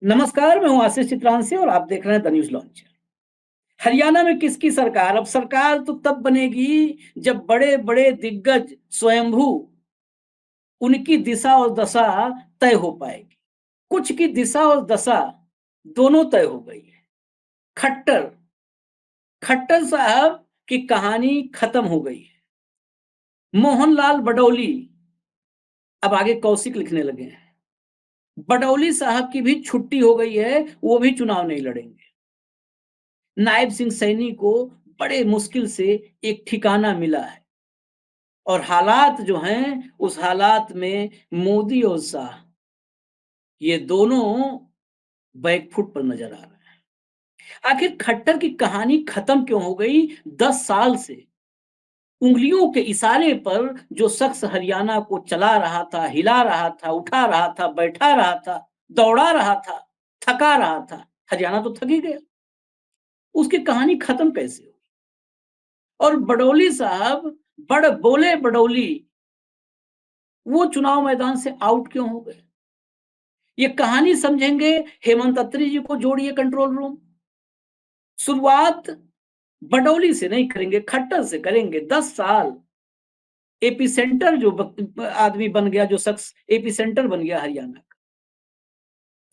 नमस्कार, मैं हूं आशीष चित्रांशी और आप देख रहे हैं द न्यूज लॉन्चर। हरियाणा में किसकी सरकार? अब सरकार तो तब बनेगी जब बड़े-बड़े दिग्गज स्वयंभू उनकी दिशा और दशा तय हो पाएगी। कुछ की दिशा और दशा दोनों तय हो गई है। खट्टर, खट्टर साहब की कहानी खत्म हो गई है। मोहनलाल बडौली अब आगे कौशिक लिखने लगे हैं। बडौली साहब की भी छुट्टी हो गई है, वो भी चुनाव नहीं लड़ेंगे। नायब सिंह सैनी को बड़े मुश्किल से एक ठिकाना मिला है और हालात जो हैं उस हालात में मोदी और शाह ये दोनों बैकफुट पर नजर आ रहे हैं। आखिर खट्टर की कहानी खत्म क्यों हो गई? 10 साल से उंगलियों के इशारे पर जो शख्स हरियाणा को चला रहा था, हिला रहा था, उठा रहा था, बैठा रहा था, दौड़ा रहा था, थका रहा था, हरियाणा तो थक ही गया। उसकी कहानी खत्म कैसे हुई? और बडौली साहब बड़ बोले बडौली वो चुनाव मैदान से आउट क्यों हो गए? ये कहानी समझेंगे, हेमंत अत्री जी को जोड़िए कंट्रोल रूम। शुरुआत बडौली से नहीं करेंगे, खट्टर से करेंगे। 10 साल एपी सेंटर जो आदमी बन गया, जो शख्स एपी सेंटर बन गया हरियाणा का,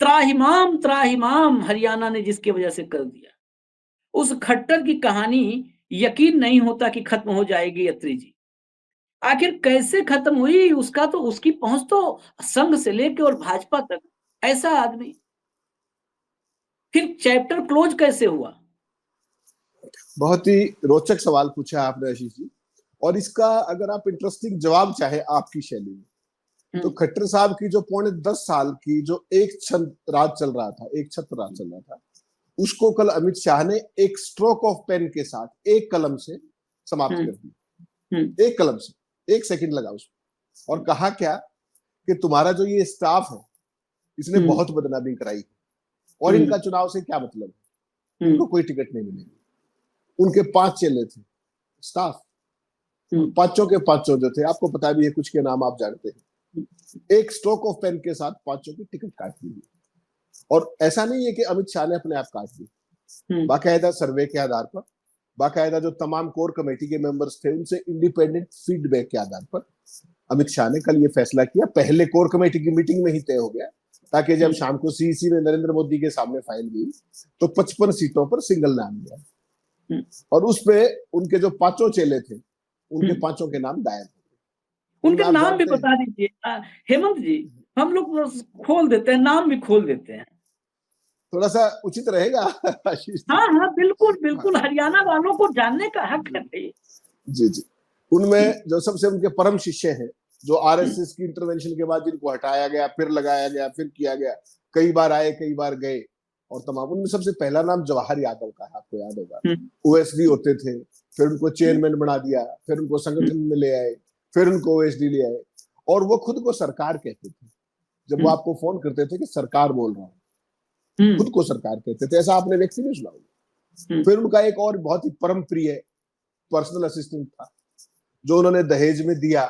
त्राहिमाम त्राहिमाम हरियाणा ने जिसकी वजह से कर दिया, उस खट्टर की कहानी यकीन नहीं होता कि खत्म हो जाएगी। अत्री जी आखिर कैसे खत्म हुई? उसका तो उसकी पहुंच तो संघ से लेके और भाजपा तक। ऐसा आदमी फिर चैप्टर क्लोज कैसे हुआ? बहुत ही रोचक सवाल पूछा आपने आशीष जी। और इसका अगर आप इंटरेस्टिंग जवाब चाहे आपकी शैली में, तो खट्टर साहब की जो पौने 10 साल की जो एक राज चल रहा था, एक छत्र राज चल रहा था, उसको कल अमित शाह ने एक स्ट्रोक ऑफ पेन के साथ, एक कलम से समाप्त कर दिया। एक कलम से, एक सेकंड लगा उसमें। और कहा क्या कि तुम्हारा जो ये स्टाफ है इसने बहुत बदनामी कराई है और इनका चुनाव से क्या मतलब है, इनको कोई टिकट नहीं मिलेगी। उनके 5 चेले थे, स्टाफ, पांचों के पांचों जो थे, आपको पता भी है, कुछ के नाम आप जानते हैं। एक स्ट्रोक ऑफ पेन के साथ पांचों की टिकट काट दी। और ऐसा नहीं है कि अमित शाह ने अपने आप काट दी, बाकायदा सर्वे के आधार पर, बाकायदा जो तमाम कोर कमेटी के मेंबर्स थे उनसे इंडिपेंडेंट फीडबैक के आधार पर अमित शाह ने कल ये फैसला किया। पहले कोर कमेटी की मीटिंग में ही तय हो गया, ताकि जब शाम को सीईसी में नरेंद्र मोदी के सामने फाइल गई तो 55 सीटों पर सिंगल नाम गया और उस पे उनके जो पांचों चेले थे उनके पांचों के नाम गायब हो गए। उनके नाम भी बता दीजिए हेमंत जी, हम लोग खोल देते हैं, नाम भी खोल देते हैं। थोड़ा सा उचित रहेगा आशीष जी। हाँ हाँ, बिल्कुल बिल्कुल, हरियाणा वालों को जानने का हक है भाई। जी जी। उनमें जो सबसे उनके परम शिष्य हैं, जो आरएसएस की इंटरवेंशन के बाद जिनको हटाया गया, फिर लगाया गया, फिर किया गया, कई बार आए कई बार गए, और तमाम, उनमें सबसे पहला नाम जवाहर यादव का है, आपको याद होगा। ओएसडी होते थे, फिर उनको चेयरमैन बना दिया, फिर उनको संगठन में ले आए, फिर उनको ओएसडी ले आए, और वो खुद को सरकार कहते थे। जब वो आपको फोन करते थे कि सरकार बोल रहा हूं, खुद को सरकार कहते थे। ऐसा आपने व्यक्ति नहीं सुना। फिर उनका एक और बहुत ही परम प्रिय पर्सनल असिस्टेंट था, जो उन्होंने दहेज में दिया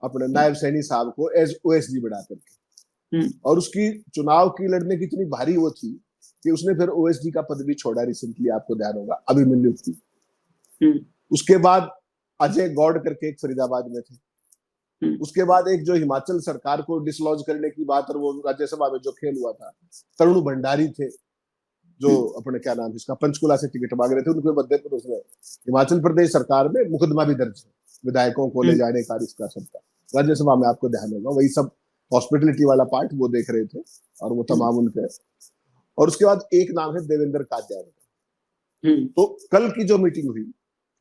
अपने नायब सैनी साहब को एज ओएसडी बना करके, और उसकी चुनाव की लड़ने की इतनी भारी वो थी कि उसने फिर ओएसडी का पद भी छोड़ा रिसेंटली, आपको ध्यान होगा, अभिमन्यु की। उसके बाद अजय गौड़ करके एक फरीदाबाद में थे। उसके बाद एक जो हिमाचल सरकार को डिसलॉज करने की बात और वो राज्यसभा में जो खेल हुआ था, तरुण भंडारी थे, जो अपने क्या नाम इसका पंचकुला से टिकट मांग रहे थे, उनके मध्य प्रदेश में हिमाचल प्रदेश सरकार में मुकदमा भी दर्ज है, विधायकों को ले जाने का, इसका सबका। राज्यसभा में आपको ध्यान होगा, वही सब हॉस्पिटलिटी वाला पार्ट वो देख रहे थे, और वो तमाम उनके। और उसके बाद एक नाम है देवेंद्र कात्यायन का। तो कल की जो मीटिंग हुई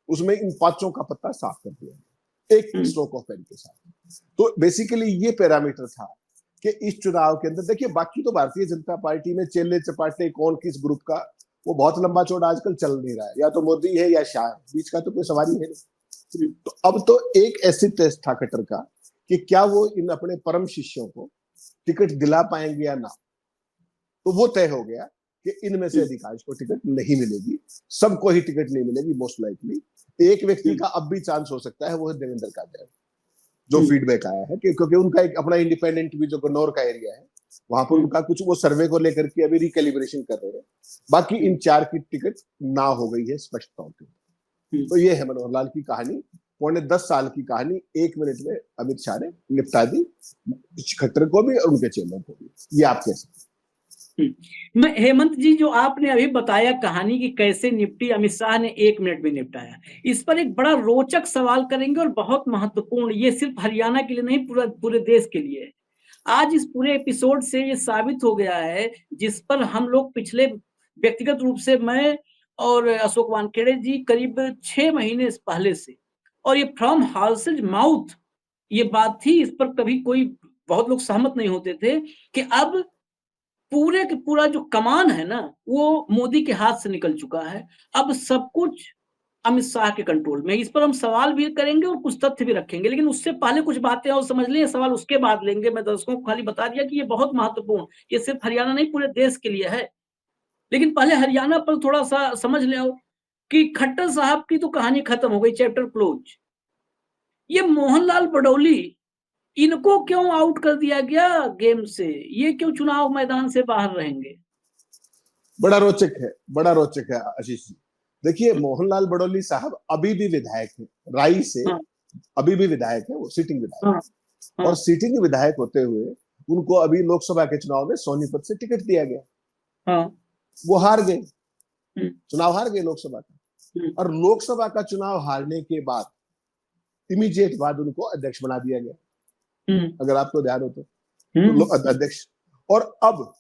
उसमें इन पांचों का पत्ता साफ कर दिया एक स्ट्रोक ऑफ पेन के साथ। तो बेसिकली ये पैरामीटर था कि इस चुनाव के अंदर, देखिए बाकी तो भारतीय जनता पार्टी में चेले चपाटे कौन किस ग्रुप का, वो बहुत लंबा चौड़ा आजकल चल नहीं रहा है, या तो मोदी है या शाह, बीच का तो कोई सवाल ही है नहीं। तो अब तो एक ऐसी टेस्ट था खट्टर का कि क्या वो इन अपने परम शिष्यों को टिकट दिला पाएंगे या ना। तो वो तय हो गया कि इनमें से अधिकांश को टिकट नहीं मिलेगी, सबको ही टिकट नहीं मिलेगी मोस्ट लाइकली। एक व्यक्ति का अब भी चांस हो सकता है, वो है देवेंद्र कात्यायन, जो फीडबैक आया है कि क्योंकि उनका एक अपना इंडिपेंडेंट भी जो गन्नौर का एरिया है वहां पर उनका कुछ वो सर्वे को लेकर के अभी रिकैलिब्रेशन कर रहे हैं। बाकी इन 4 की टिकट ना हो गई है स्पष्ट तौर पे। तो ये है मनोहर लाल की कहानी, 10.25 साल की कहानी 1 मिनट में अमित शाह ने निपटा दी, खट्टर को भी और उनके चेला को भी। ये आप कैसे? मैं हेमंत जी, जो आपने अभी बताया कहानी की कैसे निपटी, अमित शाह ने 1 मिनट में निपटाया, इस पर एक बड़ा रोचक सवाल करेंगे और बहुत महत्वपूर्ण, ये सिर्फ हरियाणा के लिए नहीं, पूरे देश के लिए है। आज इस पूरे एपिसोड से ये साबित हो गया है, जिस पर हम लोग पिछले व्यक्तिगत रूप से मैं और अशोक वानखेड़े जी करीब 6 महीने पहले से, और ये फ्रॉम हार्सेज माउथ ये बात थी, इस पर कभी कोई बहुत लोग सहमत नहीं होते थे कि अब पूरे का पूरा जो कमान है ना, वो मोदी के हाथ से निकल चुका है। अब सब कुछ अमित शाह के कंट्रोल में। इस पर हम सवाल भी करेंगे और कुछ तथ्य भी रखेंगे, लेकिन उससे पहले कुछ बातें और समझ लें, सवाल उसके बाद लेंगे। मैं दर्शकों को खाली बता दिया कि ये बहुत महत्वपूर्ण, ये सिर्फ हरियाणा नहीं पूरे देश के लिए है। लेकिन पहले हरियाणा पर थोड़ा सा समझ लें कि खट्टर साहब की तो कहानी खत्म हो गई, चैप्टर क्लोज। ये मोहनलाल बडौली, इनको क्यों आउट कर दिया गया गेम से? ये क्यों चुनाव मैदान से बाहर रहेंगे? बड़ा रोचक है आशीष जी। देखिए, मोहनलाल बडौली साहब अभी भी विधायक है राई से। हाँ, अभी भी विधायक है, वो सिटिंग विधायक हाँ, है। हाँ, और सिटिंग विधायक होते हुए उनको अभी लोकसभा के चुनाव में सोनीपत से टिकट दिया गया। हाँ, वो हार गए, हम्म, चुनाव हार गए लोकसभा का। हम्म, और लोकसभा का चुनाव हारने के बाद इमीडिएट बाद उनको अध्यक्ष बना दिया गया, अगर आपको ध्यान हो तो अध्यक्ष। और अब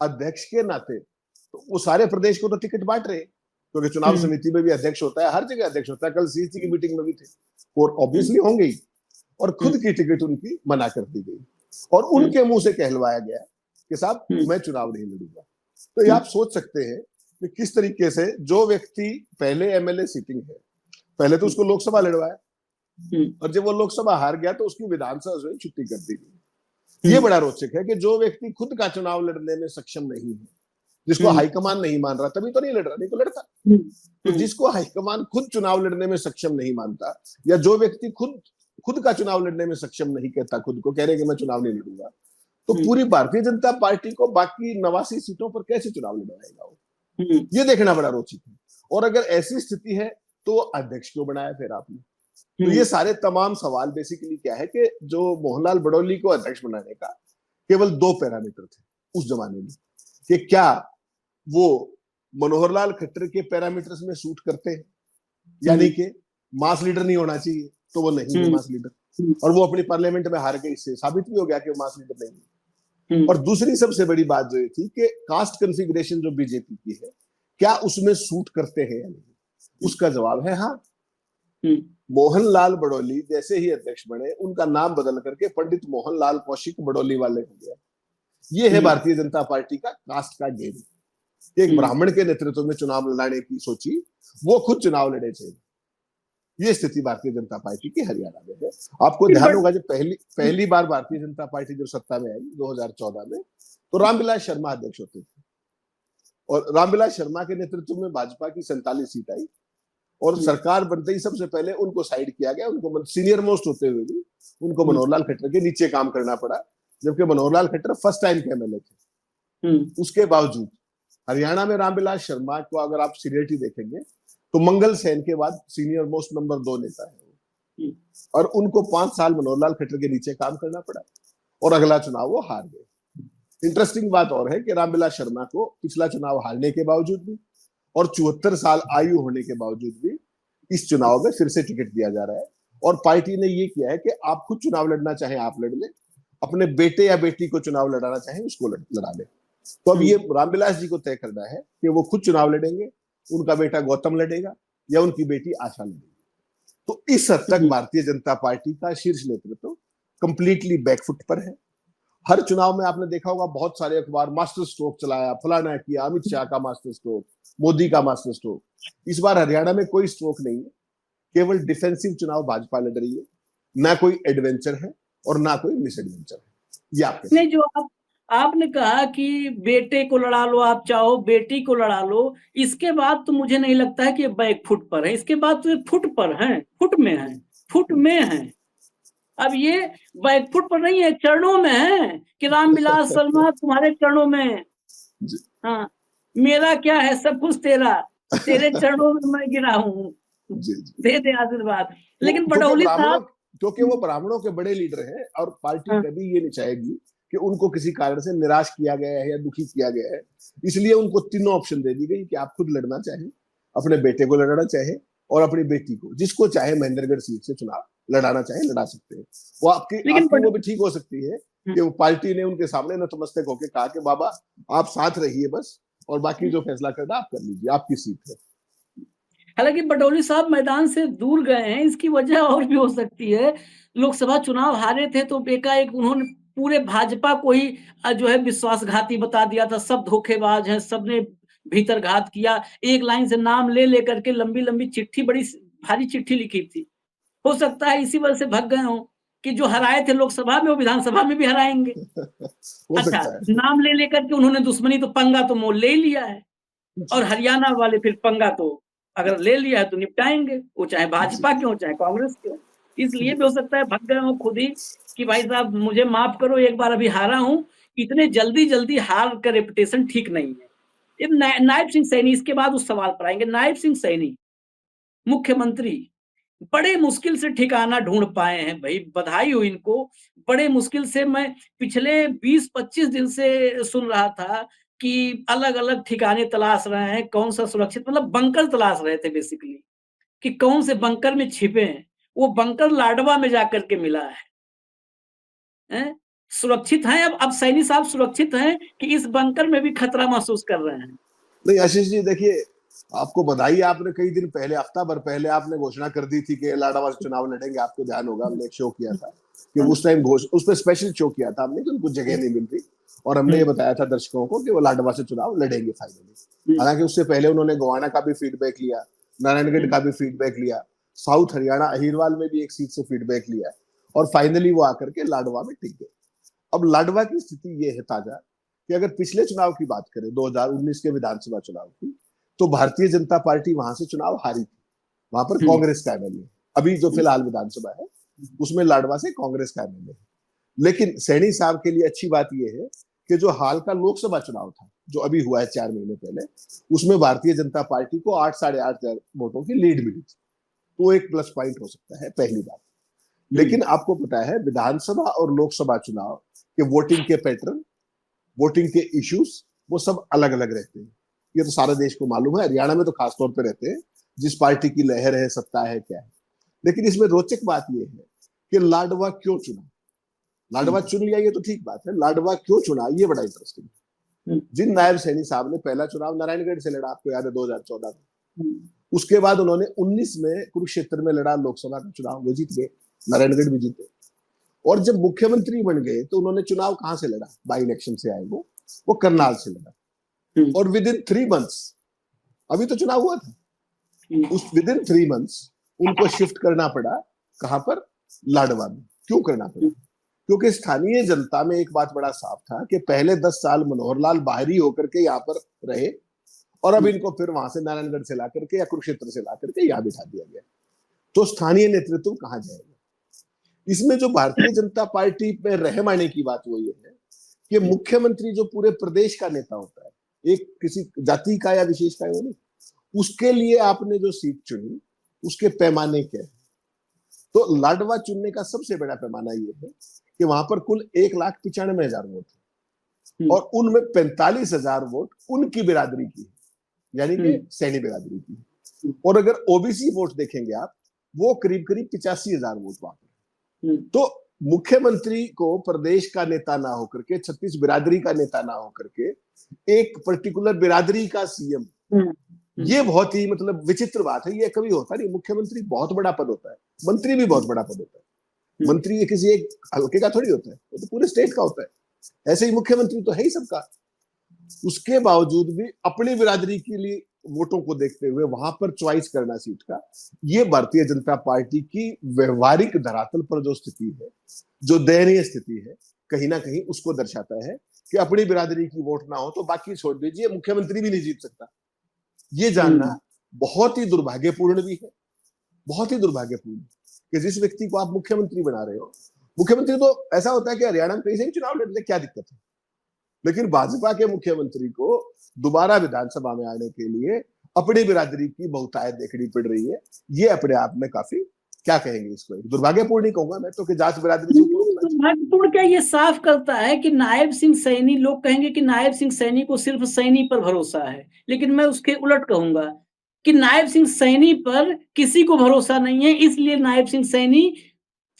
अध्यक्ष के नाते तो वो सारे प्रदेश को तो टिकट बांट रहे, क्योंकि चुनाव समिति में भी अध्यक्ष होता है, हर जगह अध्यक्ष होता है। कल सीसी की मीटिंग में भी थे, और ऑब्वियसली होंगे ही। और खुद की टिकट उनकी मना कर दी गई, और उनके मुंह से कहलवाया गया कि साहब मैं चुनाव नहीं लड़ूंगा। तो ये आप सोच सकते हैं कि किस तरीके से जो व्यक्ति पहले एमएलए सिटिंग है, पहले तो उसको लोकसभा लड़वाया, और जब वो लोकसभा हार गया तो उसकी विधानसभा से छुट्टी कर दी गई। ये बड़ा रोचक है कि जो व्यक्ति खुद का चुनाव लड़ने में सक्षम नहीं है, जिसको हाईकमान नहीं मान रहा, तभी तो नहीं लड़ रहा, नहीं तो लड़ता। तो जिसको हाईकमान खुद चुनाव लड़ने में सक्षम नहीं मानता, या जो व्यक्ति खुद का चुनाव लड़ने में सक्षम नहीं कहता, खुद को कह रहे कि मैं चुनाव नहीं लड़ूंगा, तो पूरी भारतीय जनता पार्टी को बाकी 89 सीटों पर कैसे चुनाव लड़वाएगा वो? ये देखना बड़ा रोचक है। और अगर ऐसी स्थिति है तो अध्यक्ष क्यों बनाया फिर आपने? तो ये सारे तमाम सवाल बेसिकली क्या है कि जो मोहनलाल बडौली को अध्यक्ष बनाने का केवल 2 पैरामीटर थे उस जमाने में, कि क्या वो मनोहर लाल खट्टर के पैरामीटर्स में सूट करते हैं, यानी कि मास लीडर नहीं होना चाहिए, तो वो नहीं है मास लीडर, और वो अपनी पार्लियामेंट में हार गए, इससे साबित भी हो गया कि वो मास लीडर नहीं है। और दूसरी सबसे बड़ी बात जो थी कि कास्ट कॉन्फ़िगरेशन जो बीजेपी की है, क्या उसमें सूट करते हैं या नहीं? उसका जवाब है हाँ। मोहनलाल बडौली जैसे ही अध्यक्ष बने, उनका नाम बदल करके पंडित मोहनलाल कौशिक बडौली वाले हो गया। ये है भारतीय जनता पार्टी का कास्ट का गेम। एक ब्राह्मण के नेतृत्व में चुनाव लड़ाने की सोची, वो खुद चुनाव लड़े थे। ये स्थिति भारतीय जनता पार्टी की हरियाणा में है। आपको ध्यान होगा जब पहली बार भारतीय जनता पार्टी जब सत्ता में आई 2014 में, तो रामविलास शर्मा अध्यक्ष होते थे, और रामविलास शर्मा के नेतृत्व में भाजपा की 47 सीट आई, और सरकार बनते ही सबसे पहले उनको साइड किया गया। उनको सीनियर मोस्ट होते हुए भी उनको मनोहर लाल खट्टर के नीचे काम करना पड़ा, जबकि मनोहर लाल खट्टर फर्स्ट टाइम के एमएलए थे। उसके बावजूद हरियाणा में रामविलास शर्मा को अगर आप सीनियरिटी देखेंगे तो मंगल सेन के बाद सीनियर मोस्ट नंबर 2 नेता है, और उनको 5 साल मनोहर लाल खट्टर के नीचे काम करना पड़ा, और अगला चुनाव वो हार गए। इंटरेस्टिंग बात और है कि रामविलास शर्मा को पिछला चुनाव हारने के बावजूद भी और 74 साल आयु होने के बावजूद भी इस चुनाव में फिर से टिकट दिया जा रहा है। और पार्टी ने ये किया है कि आप खुद चुनाव लड़ना चाहें आप लड़ लें, अपने बेटे या बेटी को चुनाव लड़ाना चाहें उसको लड़ा लें। तो अब ये रामविलास जी को तय करना है कि वो खुद चुनाव लड़ेंगे, उनका बेटा गौतम लड़ेगा, या उनकी बेटी आशा लड़ेगी। तो इस हद तक भारतीय जनता पार्टी का शीर्ष नेतृत्व कंप्लीटली बैकफुट पर है। हर चुनाव में आपने देखा होगा बहुत सारे अखबार मास्टर स्ट्रोक चलाया, फलाना किया, अमित शाह का मास्टर स्ट्रोक, मोदी का मास्टर स्ट्रोक। इस बार हरियाणा में कोई स्ट्रोक नहीं है, केवल डिफेंसिव चुनाव भाजपा लड़ रही है, ना कोई एडवेंचर है और ना कोई मिस एडवेंचर है। ये आपके नहीं, जो आपने कहा कि बेटे को लड़ा लो, आप चाहो बेटी को लड़ा लो, इसके बाद तो मुझे नहीं लगता है कि ये बैक फुट पर है। इसके बाद तो ये फुट पर हैं, फुट में हैं। अब ये बैकफुट पर नहीं है, चरणों में है कि रामविलास शर्मा तुम्हारे चरणों में है। जी हाँ, मेरा क्या है, सब कुछ तेरा, तेरे चरणों में मैं गिरा हूँ, जी जी। दे दे आशीर्वाद। वो लेकिन बडौली साहब, क्योंकि वो ब्राह्मणों के बड़े लीडर हैं और पार्टी हाँ, कभी ये नहीं चाहेगी कि उनको किसी कारण से निराश किया गया है या दुखी किया गया है। इसलिए उनको तीनों ऑप्शन दे दी गई कि आप खुद लड़ना चाहें, अपने बेटे को लड़ाना चाहे और अपनी बेटी को, जिसको चाहे महेंद्रगढ़ सीट से चुनाव लड़ाना चाहे लड़ा सकते हैं। वो आपकी लेकिन आपकी वो भी ठीक हो सकती है हम्म, कि वो पार्टी ने उनके सामने नतमस्तक होकर कहा कि बाबा आप साथ रहिए बस, और बाकी जो फैसला करना आप कर लीजिए, आपकी सीट है। हालांकि बडौली साहब मैदान से दूर गए हैं, इसकी वजह और भी हो सकती है। लोकसभा चुनाव हारे थे तो एकाएक उन्होंने पूरे भाजपा को ही जो है विश्वासघाती बता दिया था, सब धोखेबाज हैं, सबने भीतर घात किया। एक लाइन से नाम ले लेकर के लंबी लंबी चिट्ठी, बड़ी भारी चिट्ठी लिखी थी। हो सकता है इसी वजह से भग गए हों कि जो हराए थे लोकसभा में वो विधानसभा में भी हराएंगे। हो अच्छा, सकता है। नाम ले लेकर के उन्होंने दुश्मनी, तो पंगा तो मोल ले ही लिया है। और जी हरियाणा वाले फिर पंगा तो अगर ले लिया है तो निपटाएंगे, वो चाहे जी भाजपा के हो चाहे कांग्रेस के हो। इसलिए जी भी हो सकता है भग गए हो खुद ही कि भाई साहब मुझे माफ करो, एक बार अभी हारा हूं। इतने जल्दी जल्दी हार का रेपुटेशन ठीक नहीं है। ये नायब सिंह सैनी, इसके बाद उस सवाल पर आएंगे। नायब सिंह सैनी मुख्यमंत्री बड़े मुश्किल से ठिकाना ढूंढ पाए हैं भाई, बधाई हो इनको। बड़े मुश्किल से, मैं पिछले 20-25 दिन से सुन रहा था कि अलग-अलग ठिकाने तलाश रहे हैं, कौन सा सुरक्षित, मतलब बंकर तलाश रहे थे बेसिकली, कि कौन से बंकर में छिपे हैं। वो बंकर लाडवा में जाकर के मिला है। हैं? सुरक्षित हैं अब सैनी साहब सुरक्षित हैं कि इस बंकर में भी खतरा महसूस कर रहे हैं? नहीं आशीष जी, देखिए आपको बधाई, आपने कई दिन पहले, हफ्ता भर पहले आपने घोषणा कर दी थी कि लाडवा से चुनाव लड़ेंगे। आपको ध्यान होगा हमने एक शो किया था कि उस टाइम उस पर स्पेशल शो किया था हमने कि उनको जगह नहीं मिल रही, और हमने ये बताया था दर्शकों को कि वो लाडवा से चुनाव लड़ेंगे फाइनली। हालांकि उससे पहले उन्होंने गोवाना का भी फीडबैक लिया, नारायणगढ़ का भी फीडबैक लिया, साउथ हरियाणा अहिरवाल में भी एक सीट से फीडबैक लिया, और फाइनली वो आकर के लाडवा में टिक गए। अब लाडवा की स्थिति ये है ताजा कि अगर पिछले चुनाव की बात करें 2019 के विधानसभा चुनाव की, तो भारतीय जनता पार्टी वहां से चुनाव हारी थी। वहां पर कांग्रेस का एमएलए, अभी जो फिलहाल विधानसभा है उसमें लाडवा से कांग्रेस का एमएलए है। लेकिन सैनी साहब के लिए अच्छी बात यह है कि जो हाल का लोकसभा चुनाव था जो अभी हुआ है 4 महीने पहले, उसमें भारतीय जनता पार्टी को 8 साढ़े 8 हजार वोटों की लीड मिली थी। तो एक प्लस पॉइंट हो सकता है, पहली बात। लेकिन आपको पता है विधानसभा और लोकसभा चुनाव के वोटिंग के पैटर्न, वोटिंग के इश्यूज, वो सब अलग अलग रहते हैं। ये तो सारे देश को मालूम है, हरियाणा में तो खास तौर पे रहते हैं, जिस पार्टी की लहर है, सत्ता है, क्या है। लेकिन इसमें रोचक बात यह है कि लाडवा क्यों चुना। लाडवा चुन लिया ये तो ठीक बात है, लाडवा क्यों चुना ये बड़ा इंटरेस्टिंग है। जिन नायब सैनी साहब ने पहला चुनाव नारायणगढ़ से लड़ा, आपको याद है 2014 में, उसके बाद उन्होंने 19 में कुरुक्षेत्र में लड़ा लोकसभा का चुनाव, वो जीत गए, नारायणगढ़ भी जीते। और जब मुख्यमंत्री बन गए तो उन्होंने चुनाव कहां से लड़ा, बाई इलेक्शन से आए वो करनाल से लड़ा। और विद इन 3 मंथ्स, अभी तो चुनाव हुआ था, उस विद इन 3 मंथ्स उनको शिफ्ट करना पड़ा, कहां पर, लाडवा में। क्यों करना पड़ा? क्योंकि स्थानीय जनता में एक बात बड़ा साफ था कि पहले 10 साल मनोहर लाल बाहरी होकर के यहाँ पर रहे, और अब इनको फिर वहां से नारायणगढ़ से ला करके या कुरुक्षेत्र से ला करके यहाँ बिठा दिया गया। तो स्थानीय नेतृत्व कहां जाएगा? इसमें जो भारतीय जनता पार्टी पे रहम आने की बात वो ये है कि मुख्यमंत्री जो पूरे प्रदेश का नेता होता है, एक किसी जाति का या विशेष का, वो नहीं, उसके लिए आपने जो सीट चुनी उसके पैमाने क्या है। तो लाडवा चुनने का सबसे बड़ा पैमाना ये है कि वहां पर कुल 1,95,000 वोट है, और उनमें 45,000 वोट उनकी बिरादरी की है, यानी कि सैनी बिरादरी की। और अगर ओबीसी वोट देखेंगे आप, वो करीब करीब 85,000 वोट वहां पर। तो मुख्यमंत्री को प्रदेश का नेता ना होकर के, 36 बिरादरी का नेता ना होकर के, एक पर्टिकुलर बिरादरी का सीएम, ये बहुत ही मतलब विचित्र बात है। ये कभी होता नहीं। मुख्यमंत्री बहुत बड़ा पद होता है, मंत्री भी बहुत बड़ा पद होता है। मंत्री ये किसी एक हल्के का थोड़ी होता है, वो तो पूरे स्टेट का होता है। ऐसे ही मुख्यमंत्री तो है ही सबका। उसके बावजूद भी अपनी बिरादरी के लिए वोटों को देखते हुए वहां पर चॉइस करना सीट का, ये भारतीय जनता पार्टी की व्यवहारिक धरातल पर जो स्थिति है, जो दयनीय स्थिति है, कहीं ना कहीं उसको दर्शाता है कि अपनी बिरादरी की वोट ना हो तो बाकी छोड़ दीजिए, मुख्यमंत्री भी नहीं जीत सकता। ये जानना बहुत ही दुर्भाग्यपूर्ण भी है, बहुत ही दुर्भाग्यपूर्ण। कि जिस व्यक्ति को आप मुख्यमंत्री बना रहे हो, मुख्यमंत्री तो ऐसा होता है कि हरियाणा में कहीं से भी चुनाव लड़ ले, क्या दिक्कत है? लेकिन भाजपा के मुख्यमंत्री को दोबारा विधानसभा में आने के लिए अपनी बिरादरी की बहुतायत देखनी पड़ रही है। ये अपने आप में काफी, क्या कहेंगे इसको, दुर्भाग्यपूर्ण ही कहूंगा मैं तो, कि जाट बिरादरी से ऊपर उठना चाहिए। दुर्भाग्यपूर्ण क्या, ये साफ करता है कि नायब सिंह सैनी, लोग कहेंगे कि नायब सिंह सैनी को सिर्फ सैनी पर भरोसा है, लेकिन मैं उसके उलट कहूंगा कि नायब सिंह सैनी पर किसी को भरोसा नहीं है। इसलिए नायब सिंह सैनी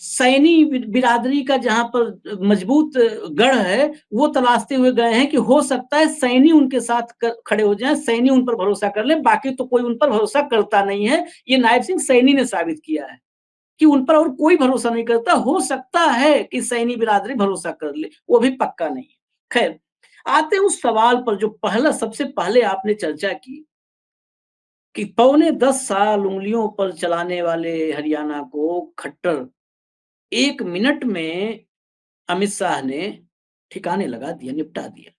सैनी बिरादरी का जहां पर मजबूत गढ़ है वो तलाशते हुए गए हैं कि हो सकता है सैनी उनके साथ खड़े हो जाएं, सैनी उन पर भरोसा कर ले, बाकी तो कोई उन पर भरोसा करता नहीं है। ये नायब सिंह सैनी ने साबित किया है कि उन पर और कोई भरोसा नहीं करता। हो सकता है कि सैनी बिरादरी भरोसा कर ले, वो भी पक्का नहीं है। खैर, आते हैं उस सवाल पर जो पहला, सबसे पहले आपने चर्चा की कि 10.25 साल उंगलियों पर चलाने वाले हरियाणा को खट्टर 1 मिनट में अमित शाह ने ठिकाने लगा दिया, निपटा दिया।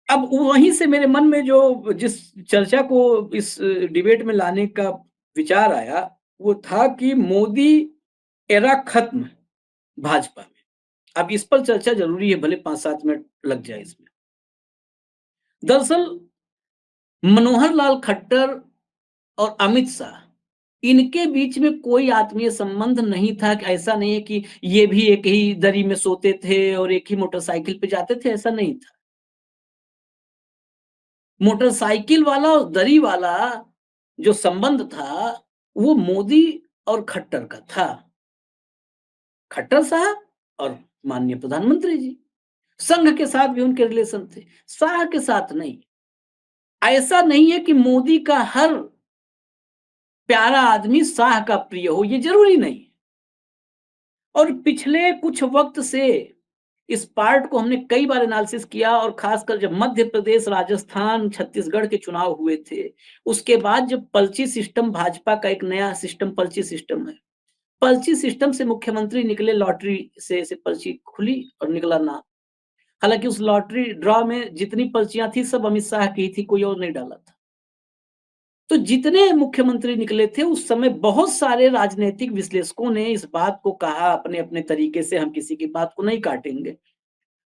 अब वहीं से मेरे मन में जो जिस चर्चा को इस डिबेट में लाने का विचार आया, वो था कि मोदी एरा खत्म भाजपा में। अब इस पर चर्चा जरूरी है, भले 5-7 मिनट लग जाए इसमें। दरअसल मनोहर लाल खट्टर और अमित शाह, इनके बीच में कोई आत्मीय संबंध नहीं था। कि ऐसा नहीं है कि ये भी एक ही दरी में सोते थे और एक ही मोटरसाइकिल पे जाते थे, ऐसा नहीं था। मोटरसाइकिल वाला और दरी वाला जो संबंध था वो मोदी और खट्टर का था। खट्टर साहब और माननीय प्रधानमंत्री जी, संघ के साथ भी उनके रिलेशन थे, शाह के साथ नहीं। ऐसा नहीं है कि मोदी का हर प्यारा आदमी शाह का प्रिय हो, ये जरूरी नहीं। और पिछले कुछ वक्त से इस पार्ट को हमने कई बार एनालिसिस किया, और खासकर जब मध्य प्रदेश, राजस्थान, छत्तीसगढ़ के चुनाव हुए थे, उसके बाद जब पर्ची सिस्टम, भाजपा का एक नया सिस्टम पर्ची सिस्टम है, पर्ची सिस्टम से मुख्यमंत्री निकले, लॉटरी से पर्ची खुली और निकला नाम। हालांकि उस लॉटरी ड्रॉ में जितनी पर्चियां थी सब अमित शाह की थी, कोई और नहीं डाला था। तो जितने मुख्यमंत्री निकले थे उस समय बहुत सारे राजनीतिक विश्लेषकों ने इस बात को कहा अपने अपने तरीके से, हम किसी की बात को नहीं काटेंगे,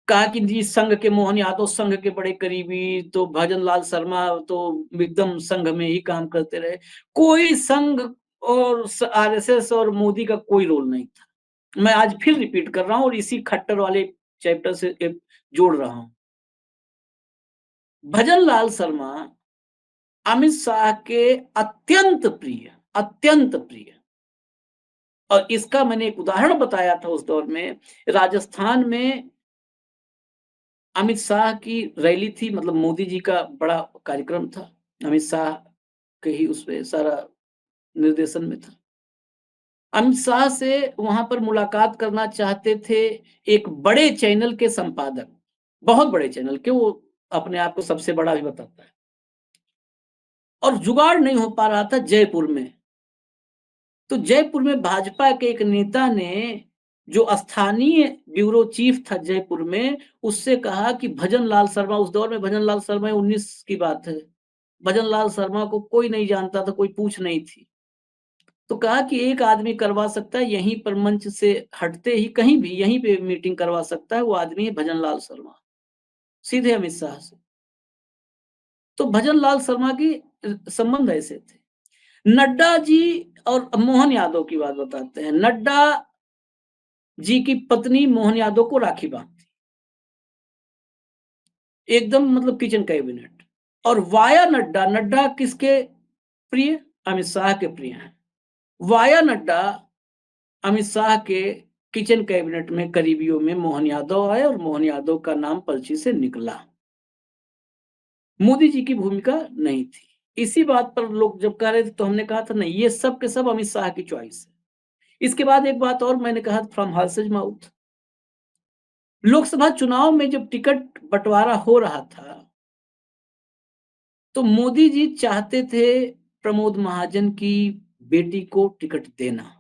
कहा कि जी संघ के मोहन यादव संघ के बड़े करीबी, तो भजन लाल शर्मा तो एकदम संघ में ही काम करते रहे, कोई संघ और आरएसएस और मोदी का कोई रोल नहीं था। मैं आज फिर रिपीट कर रहा हूं और इसी खट्टर वाले चैप्टर से जोड़ रहा हूं। भजन लाल शर्मा अमित शाह के अत्यंत प्रिय, अत्यंत प्रिय, और इसका मैंने एक उदाहरण बताया था उस दौर में। राजस्थान में अमित शाह की रैली थी, मतलब मोदी जी का बड़ा कार्यक्रम था, अमित शाह के ही उसपे सारा निर्देशन में था। अमित शाह से वहां पर मुलाकात करना चाहते थे एक बड़े चैनल के संपादक, बहुत बड़े चैनल के, वो अपने आप को सबसे बड़ा भी बताता है, और जुगाड़ नहीं हो पा रहा था जयपुर में। तो जयपुर में भाजपा के एक नेता ने, जो स्थानीय ब्यूरो चीफ था जयपुर में, उससे कहा कि भजन लाल शर्मा, उस दौर में भजन लाल शर्मा 19 की बात है, भजन लाल शर्मा को कोई नहीं जानता था, कोई पूछ नहीं थी। तो कहा कि एक आदमी करवा सकता है, यहीं पर मंच से हटते ही कहीं भी यहीं पे मीटिंग करवा सकता है, वो आदमी है भजन लाल शर्मा, सीधे अमित शाह से। तो भजन लाल शर्मा की संबंध ऐसे थे। नड्डा जी और मोहन यादव की बात बताते हैं। नड्डा जी की पत्नी मोहन यादव को राखी बांधती, एकदम मतलब किचन कैबिनेट। और वाया नड्डा, नड्डा किसके प्रिय? अमित शाह के प्रिय हैं। वाया नड्डा अमित शाह के किचन कैबिनेट में करीबियों में मोहन यादव आए और मोहन यादव का नाम पर्ची से निकला। मोदी जी की भूमिका नहीं थी। इसी बात पर लोग जब कह रहे थे तो हमने कहा था नहीं, ये सब के सब अमित शाह की चॉइस है। इसके बाद एक बात और मैंने कहा फ्रॉम हार्सेज माउथ, लोकसभा चुनाव में जब टिकट बंटवारा हो रहा था तो मोदी जी चाहते थे प्रमोद महाजन की बेटी को टिकट देना।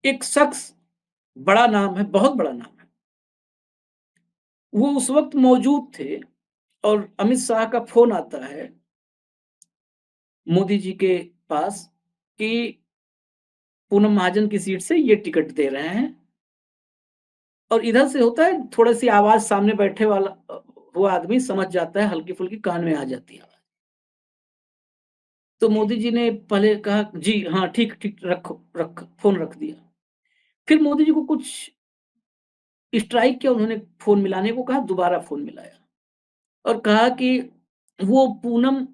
एक शख्स, बड़ा नाम है, बहुत बड़ा नाम है, वो उस वक्त मौजूद थे, और अमित शाह का फोन आता है मोदी जी के पास कि पूनम महाजन की सीट से ये टिकट दे रहे हैं, और इधर से होता है थोड़ी-सी आवाज़, सामने बैठे वाला हुआ आदमी समझ जाता है, हल्की-फुल्की कान में आ जाती है आवाज़। तो मोदी जी ने पहले कहा, जी हाँ, ठीक, ठीक, रखो, फ़ोन रख दिया। फिर मोदी जी को कुछ स्ट्राइक किया, उन्होंने फ़ोन मिलाने को कहा, दोबारा फ़ोन मिलाया और कहा कि वो पूनम,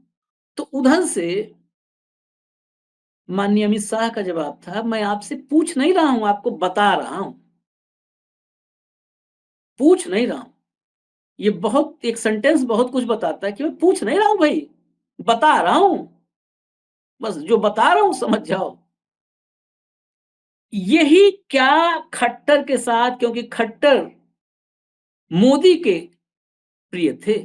तो उधर से माननीय अमित शाह का जवाब था, मैं आपसे पूछ नहीं रहा हूँ, आपको बता रहा हूँ, पूछ नहीं रहा हूँ। ये बहुत, एक सेंटेंस बहुत कुछ बताता है कि मैं पूछ नहीं रहा हूँ भई, बता रहा हूँ। बस जो बता रहा हूँ समझ जाओ। यही क्या खट्टर के साथ, क्योंकि खट्टर मोदी के प्रिय थे,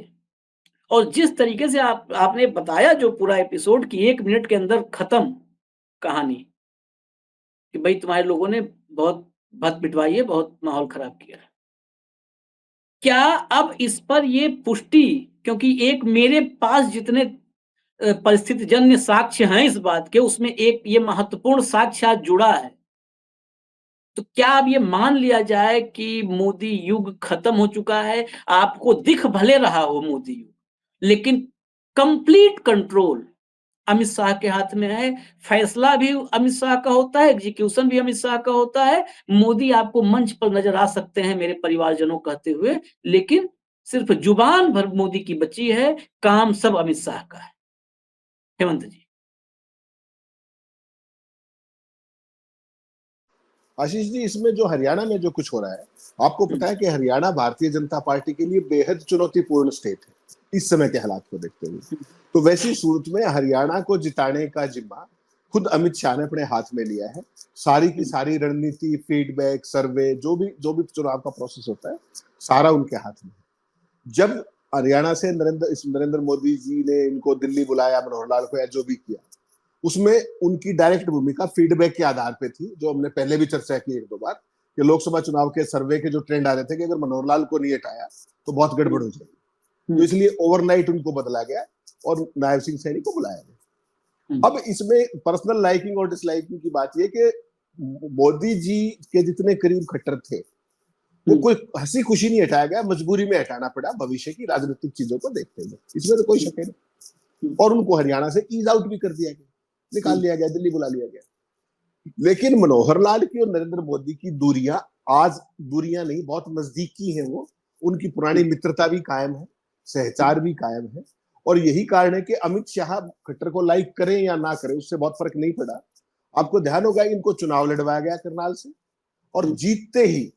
और जिस तरीके से आपने बताया जो पूरा एपिसोड कि 1 मिनट के अंदर खत्म कहानी, कि भई तुम्हारे लोगों ने बहुत भत पिटवाई है, बहुत माहौल खराब किया है। क्या अब इस पर ये पुष्टि, क्योंकि एक मेरे पास जितने परिस्थितिजन्य साक्ष्य हैं इस बात के, उसमें एक ये महत्वपूर्ण साक्ष्य आज जुड़ा है। तो क्या अब ये मान लिया जाए कि मोदी युग खत्म हो चुका है? आपको दिख भले रहा हो मोदी युग, लेकिन कंप्लीट कंट्रोल अमित शाह के हाथ में है। फैसला भी अमित शाह का होता है, एग्जीक्यूशन भी अमित शाह का होता है। मोदी आपको मंच पर नजर आ सकते हैं मेरे परिवारजनों कहते हुए, लेकिन सिर्फ जुबान भर मोदी की बची है, काम सब अमित शाह का है। हेमंत जी। आशीष जी, इसमें जो हरियाणा में जो कुछ हो रहा है, आपको पता है कि हरियाणा भारतीय जनता पार्टी के लिए बेहद चुनौतीपूर्ण स्टेट है इस समय के हालात को देखते हुए। तो वैसी सूरत में हरियाणा को जिताने का जिम्मा खुद अमित शाह ने अपने हाथ में लिया है। सारी की सारी रणनीति, फीडबैक, सर्वे, जो भी चुनाव का प्रोसेस होता है, सारा उनके हाथ में है। जब हरियाणा से नरेंद्र मोदी जी ने इनको दिल्ली बुलाया, मनोहर लाल को, या जो भी किया, उसमें उनकी डायरेक्ट भूमिका फीडबैक के आधार पे थी, जो हमने पहले भी चर्चा की 1-2 बार, कि लोकसभा चुनाव के सर्वे के जो ट्रेंड आ रहे थे कि अगर मनोहर लाल को नहीं हटाया तो बहुत गड़बड़ हो जाएगी, तो इसलिए ओवरनाइट उनको बदला गया और नायब सिंह सैनी को बुलाया गया। अब इसमें पर्सनल लाइकिंग और डिसलाइकिंग की बात यह कि मोदी जी के जितने करीब खट्टर थे, वो कोई हंसी खुशी नहीं हटाया गया, मजबूरी में हटाना पड़ा भविष्य की राजनीतिक चीजों को देखते हुए, इसमें तो कोई शक नहीं। और उनको हरियाणा से ईज आउट भी कर दिया गया, निकाल लिया गया, दिल्ली बुला लिया गया। लेकिन मनोहर लाल की और नरेंद्र मोदी की दूरियां आज दूरियां नहीं, बहुत नजदीकी हैं वो। उनकी पुरानी मित्रता भी कायम है, सहचार भी कायम है, और यही कारण है कि अमित शाह खट्टर को लाइक करें या ना करें, उससे बहुत फर्क नहीं पड़ा। आपको ध्यान होगा इनको चुनाव लड़वाया गया करनाल से, और जीतते ही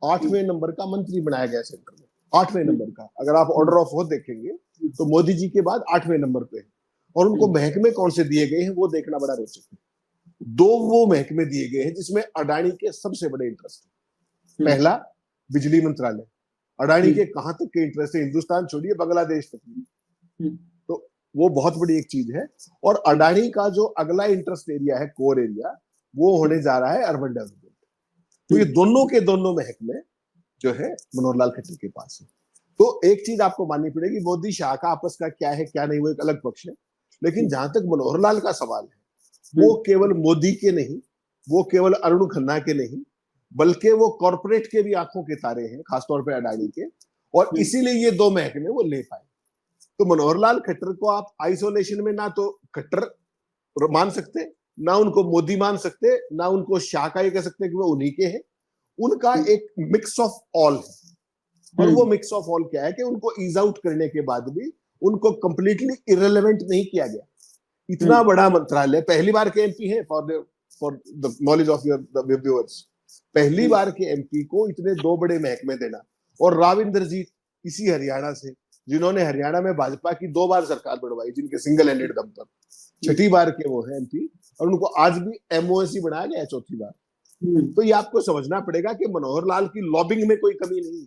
8वें नंबर का मंत्री बनाया गया सेंटर में। 8वें नंबर का, अगर आप ऑर्डर ऑफ वो देखेंगे तो मोदी जी के बाद 8वें नंबर पे है। और उनको महकमे कौन से दिए गए हैं वो देखना बड़ा रोचक है। 2 वो महकमे दिए गए हैं जिसमें अडानी के सबसे बड़े इंटरेस्ट है। पहला, बिजली मंत्रालय। अडानी के कहां तक के इंटरेस्ट है, हिंदुस्तान छोड़िए, बांग्लादेश तक में, तो वो बहुत बड़ी एक चीज है। और अडानी का जो अगला इंटरेस्ट एरिया है, कोर एरिया, वो होने जा रहा है अर्बन डेवलपमेंट। तो ये दोनों के दोनों महकमे जो है मनोहर लाल खट्टर के पास है। तो एक चीज आपको माननी पड़ेगी, मोदी शाह का आपस का क्या है क्या नहीं वो एक अलग पक्ष है, लेकिन जहां तक मनोहर लाल का सवाल है, वो केवल मोदी के नहीं, वो केवल अरुण खन्ना के नहीं, बल्कि वो कॉर्पोरेट के भी आंखों के तारे हैं, खासतौर पे अडानी के, और इसीलिए ये 2 महकमे वो ले पाए। तो मनोहर लाल खट्टर को आप आइसोलेशन में ना तो खट्टर मान सकते, ना उनको मोदी मान सकते, ना उनको शाह का ये कह सकते कि वो उन्हीं के हैं। उनका एक मिक्स ऑफ ऑल है, और वो मिक्स ऑफ ऑल क्या है कि उनको ईज आउट करने के बाद भी उनको कंप्लीटली इररिलेवेंट नहीं किया गया। इतना बड़ा मंत्रालय, पहली बार के एमपी हैं, for the knowledge of your viewers, पहली बार के एमपी को इतने 2 बड़े महकमे देना। और राव इंद्रजीत इसी हरियाणा से, जिन्होंने हरियाणा में भाजपा की 2 बार सरकार बढ़वाई, जिनके सिंगल हैंडेड दम पर, 6ठी बार के वो है एमपी, और उनको आज भी एमओएसी बनाया गया है 4थी बार। तो ये आपको समझना पड़ेगा कि मनोहर लाल की लॉबिंग में कोई कमी नहीं है,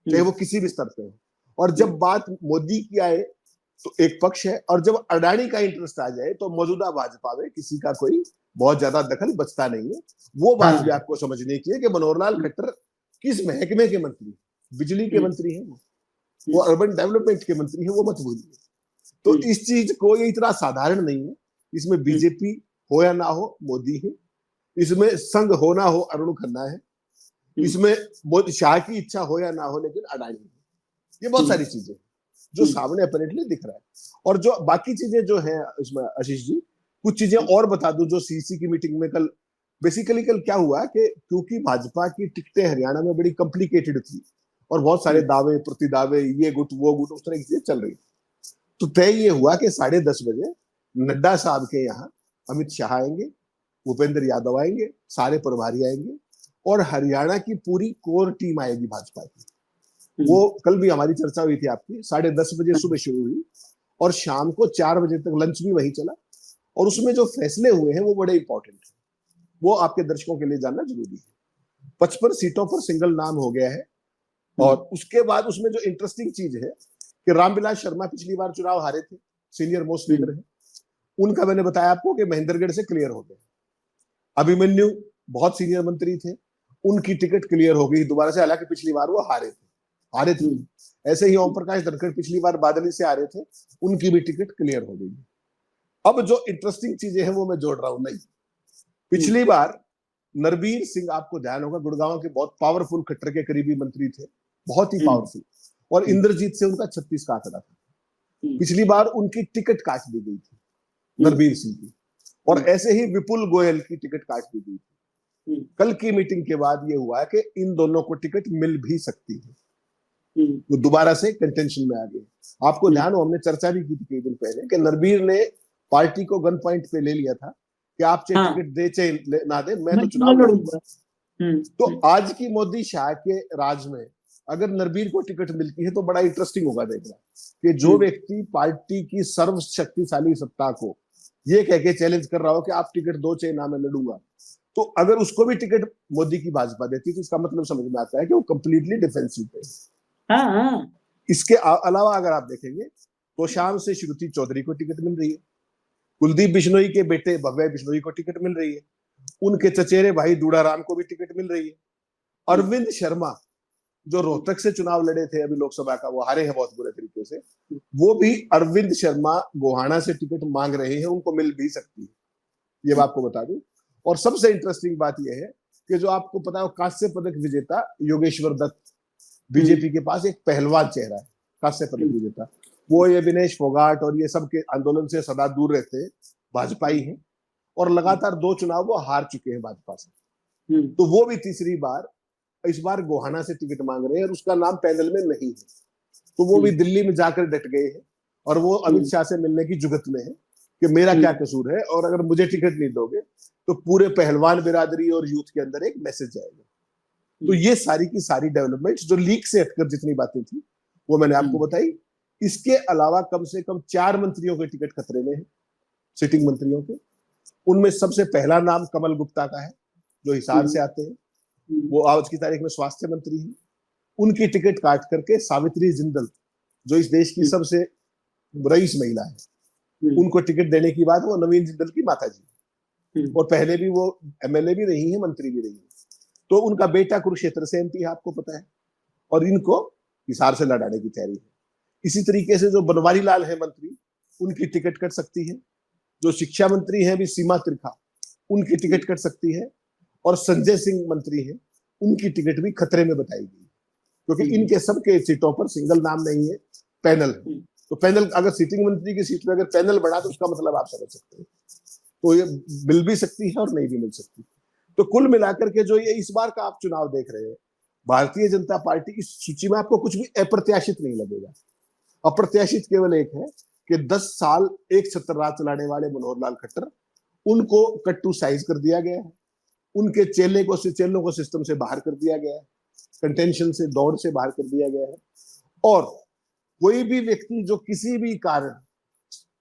चाहे वो किसी भी स्तर पे हो। और जब बात मोदी की आए तो एक पक्ष है, और जब अडानी का इंटरेस्ट आ जाए तो मौजूदा भाजपा में किसी का कोई बहुत ज्यादा दखल बचता नहीं है। वो बात भी आपको समझने की है कि मनोहर लाल खट्टर किस महकमे के मंत्री, बिजली के मंत्री हैं, वो अर्बन डेवलपमेंट के मंत्री हैं, वो मत भूलिए। तो इस चीज को, ये इतना साधारण नहीं है, इसमें बीजेपी हो या ना हो मोदी है, इसमें संघ हो ना हो अरुण खन्ना है, इसमें शाह की इच्छा हो या ना हो लेकिन अडानी है। ये बहुत सारी चीजें जो सामने अपरेंटली दिख रहा है। और जो बाकी चीजें जो है इसमें आशीष जी, कुछ चीजें और बता दूं जो सीसी की मीटिंग में कल बेसिकली कल क्या हुआ कि क्योंकि भाजपा की टिकटें हरियाणा में बड़ी कॉम्प्लिकेटेड थी और बहुत सारे दावे प्रतिदावे, ये गुट वो गुट, उस तरह की चीजें चल रही थी, तो तय ये हुआ कि 10:30 बजे नड्डा साहब के यहाँ अमित शाह आएंगे, भूपेंद्र यादव आएंगे, सारे प्रभारी आएंगे और हरियाणा की पूरी कोर टीम आएगी भाजपा की। वो कल भी हमारी चर्चा हुई थी आपकी, 10:30 बजे सुबह शुरू हुई और शाम को 4 बजे तक लंच भी वहीं चला। और उसमें जो फैसले हुए हैं वो बड़े इंपॉर्टेंट है, वो आपके दर्शकों के लिए जानना जरूरी है। 55 सीटों पर सिंगल नाम हो गया है। और उसके बाद उसमें जो इंटरेस्टिंग चीज है कि रामविलास शर्मा पिछली बार चुनाव हारे थे, सीनियर मोस्ट लीडर है, उनका मैंने बताया आपको कि महेंद्रगढ़ से क्लियर हो गए। अभिमन्यु बहुत सीनियर मंत्री थे, उनकी टिकट क्लियर हो गई दोबारा से, हालांकि पिछली बार वो हारे थे। ऐसे ही ओम प्रकाश धनखड़ पिछली बार बादली से हारे थे, उनकी भी टिकट क्लियर हो गई। अब जो इंटरेस्टिंग चीजें हैं वो मैं जोड़ रहा हूं। नहीं, पिछली बार नरबीर सिंह, आपको ध्यान होगा, गुड़गांव के बहुत पावरफुल खट्टर के करीबी मंत्री थे, बहुत ही पावरफुल, और इंद्रजीत से उनका 36 का आंकड़ा था। पिछली बार उनकी टिकट काट दी गई थी नरबीर सिंह की, और ऐसे ही विपुल गोयल की टिकट काट दी गई थी। कल की मीटिंग के बाद ये हुआ कि इन दोनों को टिकट मिल भी सकती है, वो दोबारा से कंटेंशन में आ गए। आपको ध्यान हो, हमने चर्चा भी की थी कई दिन पहले कि नरबीर ने पार्टी को गन पॉइंट पे ले लिया था कि आप चाहे टिकट दे चाहे ना दे, मैं तो चुनाव लड़ूंगा। तो आज की मोदी शाह के राज में अगर नरबीर को टिकट मिलती है तो बड़ा इंटरेस्टिंग होगा देखना कि जो व्यक्ति पार्टी की सर्वशक्तिशाली सत्ता को ये कह के चैलेंज कर रहा हो कि आप टिकट दो चाहे ना मैं लड़ूंगा, तो अगर उसको भी टिकट मोदी की भाजपा देती तो इसका मतलब समझ में आता है कि वो कंप्लीटली डिफेंसिव पे। इसके अलावा अगर आप देखेंगे तो शाम से श्रुति चौधरी को टिकट मिल रही है, कुलदीप बिश्नोई के बेटे भव्य बिश्नोई को टिकट मिल रही है, उनके चचेरे भाई दूड़ाराम को भी टिकट मिल रही है। अरविंद शर्मा जो रोहतक से चुनाव लड़े थे अभी लोकसभा का, वो हारे हैं बहुत बुरे तरीके से, वो भी अरविंद शर्मा गोहाना से टिकट मांग रहे हैं, उनको मिल भी सकती है, ये मैं आपको बता दूं। और सबसे इंटरेस्टिंग बात यह है कि जो आपको पता है कांस्य पदक विजेता योगेश्वर दत्त, बीजेपी के पास एक पहलवान चेहरा है, कांस्य पदक विजेता, वो ये विनेश फोगाट और ये सब के आंदोलन से सदा दूर रहते हैं, भाजपाई हैं और लगातार 2 चुनाव वो हार चुके हैं भाजपा से। तो वो भी तीसरी बार इस बार गोहाना से टिकट मांग रहे हैं और उसका नाम पैनल में नहीं है, तो वो भी दिल्ली में जाकर डट गए हैं और वो अमित शाह से मिलने की जुगत में है कि मेरा क्या कसूर है और अगर मुझे टिकट नहीं दोगे तो पूरे पहलवान बिरादरी और यूथ के अंदर एक मैसेज जाएगा। तो ये सारी की सारी डेवलपमेंट्स जो लीक से हटकर जितनी बातें थी वो मैंने आपको बताई। इसके अलावा कम से कम 4 मंत्रियों के टिकट खतरे में है, सिटिंग मंत्रियों के। उनमें सबसे पहला नाम कमल गुप्ता का है जो हिसार से आते हैं, वो आज की तारीख में स्वास्थ्य मंत्री हैं। उनकी टिकट काट करके सावित्री जिंदल जो इस देश की सबसे रईस महिला है, उनको टिकट देने की बात, वो नवीन जिंदल की माता जी, और पहले भी वो एमएलए भी रही है, मंत्री भी रही है। तो उनका बेटा कुरुक्षेत्र से एमपी है, आपको पता है, और इनको हिसार से लड़ाने की तैयारी है। इसी तरीके से जो बनवारी लाल है मंत्री, उनकी टिकट कट सकती है। जो शिक्षा मंत्री है भी सीमा त्रिखा, उनकी टिकट कट सकती है। और संजय सिंह मंत्री है, उनकी टिकट भी खतरे में बताई गई, क्योंकि इनके सबके सीटों पर सिंगल नाम नहीं है, पैनल है। तो पैनल अगर सिटिंग मंत्री की सीट में अगर पैनल बढ़ा तो उसका मतलब आप समझ सकते हैं, तो ये मिल भी सकती है और नहीं भी मिल सकती। तो कुल मिलाकर के जो ये इस बार का आप चुनाव देख रहे हैं, भारतीय जनता पार्टी की सूची में आपको कुछ भी अप्रत्याशित नहीं लगेगा। अप्रत्याशित केवल एक है कि 10 साल एक छत्र राज चलाने वाले मनोहर लाल खट्टर, उनको कट टू साइज कर दिया गया है, उनके चेलों को सिस्टम से बाहर कर दिया गया है, कंटेंशन से, दौड़ से बाहर कर दिया गया है। और कोई भी व्यक्ति जो किसी भी कारण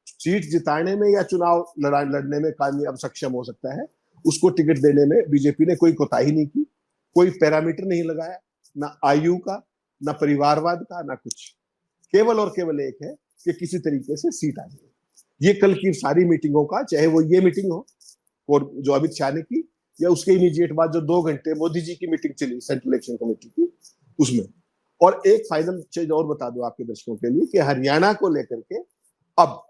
सीट जिताने में या चुनाव लड़ने में कामयाब सक्षम हो सकता है, उसको टिकट देने में बीजेपी ने कोई कोताही नहीं की, कोई पैरामीटर नहीं लगाया, ना आयु का, ना परिवारवाद का, ना कुछ। केवल और केवल एक है कि किसी तरीके से सीट आ जाए। ये कल की सारी मीटिंगों का, चाहे वो ये मीटिंग हो और जो अमित शाह ने की, या उसके इमीडिएट बाद जो 2 घंटे मोदी जी की मीटिंग चली सेंट्रल इलेक्शन कमेटी की, उसमें। और एक फाइनल चीज और बता दूं आपके दर्शकों के लिए कि हरियाणा को लेकर के अब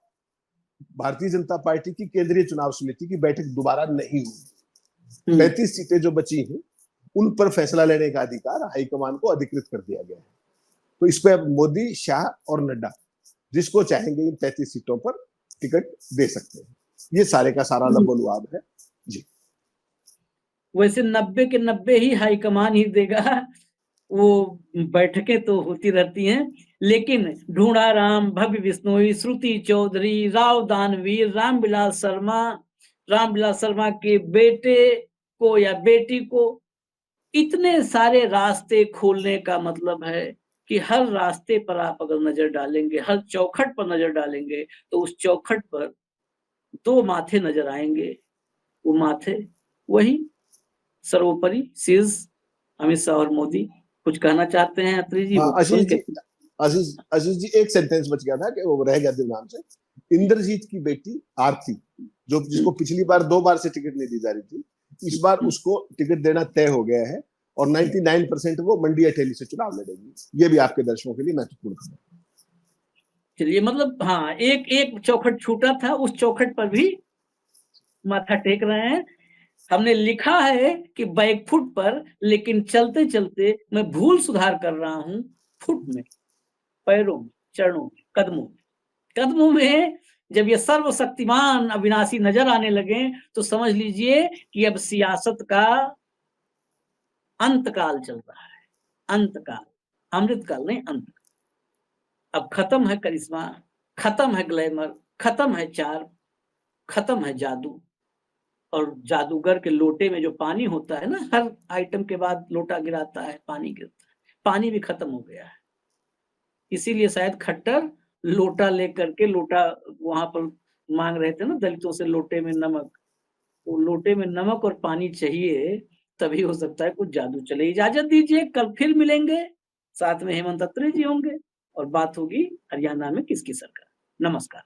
भारतीय जनता पार्टी की केंद्रीय चुनाव समिति की बैठक दोबारा नहीं हुई। 35 सीटें जो बची हैं उन पर फैसला लेने का अधिकार हाईकमान को अधिकृत कर दिया गया है। तो इस पे अब मोदी, शाह और नड्डा जिसको चाहेंगे इन 35 सीटों पर टिकट दे सकते हैं। ये सारे का सारा लबोलुआब है जी। वैसे 90 के 90 ही हाईकमान ही देगा, वो बैठकें तो होती रहती हैं, लेकिन ढूंढाराम, भव्य बिश्नोई, श्रुति चौधरी, राव दानवीर, रामविलास शर्मा के बेटे को या बेटी को, इतने सारे रास्ते खोलने का मतलब है कि हर रास्ते पर आप अगर नजर डालेंगे, हर चौखट पर नजर डालेंगे, तो उस चौखट पर 2 माथे नजर आएंगे। वो माथे वही सर्वोपरि शीर्ष अमित शाह और मोदी। कुछ कहना चाहते हैं अत्रि जी? हाँ, वो सुन के आशीष जी एक सेंटेंस बच गया था कि वो रह गया दिमाग से। इंद्रजीत की बेटी आरती, जो जिसको पिछली बार 2 बार से टिकट नहीं दी जा रही थी, इस बार उसको टिकट देना तय हो गया है और 99% वो मंडी अटेली से चुनाव लड़ेगी। ये भी आपके दर्शकों के लिए महत्वपूर्ण खबर है। चलिए, मतलब हाँ, एक चौखट छूटा था, उस चौखट पर भी माथा टेक रहे हैं। हमने लिखा है कि बैकफुट पर, लेकिन चलते चलते मैं भूल सुधार कर रहा हूं फुट में, पैरों में, चरणों में, कदमों में। जब ये सर्वशक्तिमान अविनाशी नजर आने लगे तो समझ लीजिए कि अब सियासत का अंतकाल चल रहा है। अंतकाल, अमृतकाल नहीं, अंत। अब खत्म है करिश्मा, खत्म है ग्लैमर, खत्म है चार्म, खत्म है जादू। और जादूगर के लोटे में जो पानी होता है ना, हर आइटम के बाद लोटा गिराता है, पानी गिरता है, पानी भी खत्म हो गया है। इसीलिए शायद खट्टर लोटा लेकर के, लोटा वहां पर मांग रहे थे ना दलितों से, लोटे में नमक। तो लोटे में नमक और पानी चाहिए, तभी हो सकता है कुछ जादू चले। इजाजत दीजिए, कल फिर मिलेंगे, साथ में हेमंत अत्रे जी होंगे और बात होगी हरियाणा में किसकी सरकार। नमस्कार।